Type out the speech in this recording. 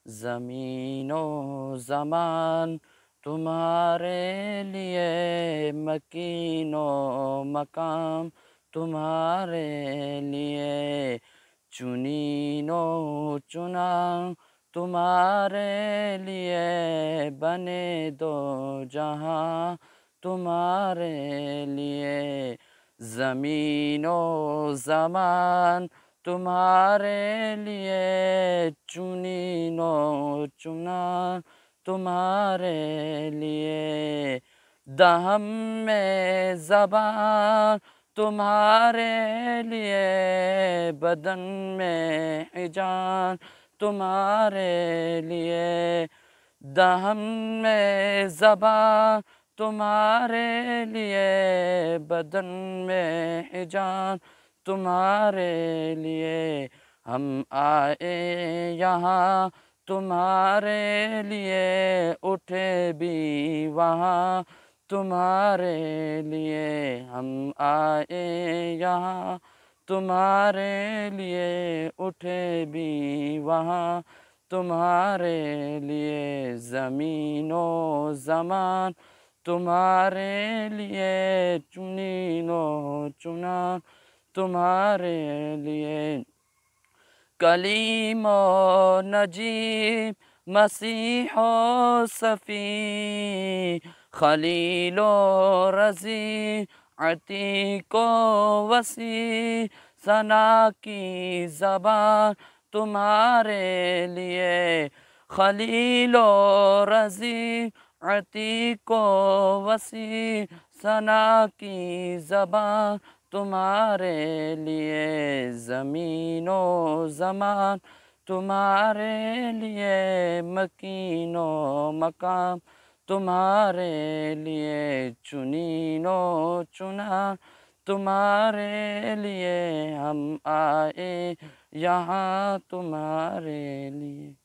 زمین و زمان تمہارے لیے، مکین و مقام تمہارے لیے، چنین و چنا تمہارے لیے، بنے دو جہاں تمہارے لیے، زمین و زمان تمہارے لیے، چنین و چنا تمہارے لیے، دہم میں زبان تمہارے لیے، بدن میں جان تمہارے لیے، دہم میں زبان تمہارے لیے، بدن میں جان تمہارے لیے، ہم آئے یہاں تمہارے لیے، اٹھے بھی وہاں تمہارے لیے، ہم آئے یہاں تمہارے لیے، اٹھے بھی وہاں تمہارے لیے، زمین و زمان تمہارے لیے، چنین و چنا تمہارے لیے، کلیم و نجیب مسیح و صفی، خلیل و رضی عتیق و وسیع، ثنا کی زبان تمہارے لیے، خلیل و رضی عتیق و وسیع، ثنا کی زبان تمہارے لیے، زمین و زمان تمہارے لیے، مکین و مقام تمہارے لیے، چنین و چنا تمہارے لیے، ہم آئے یہاں تمہارے لیے۔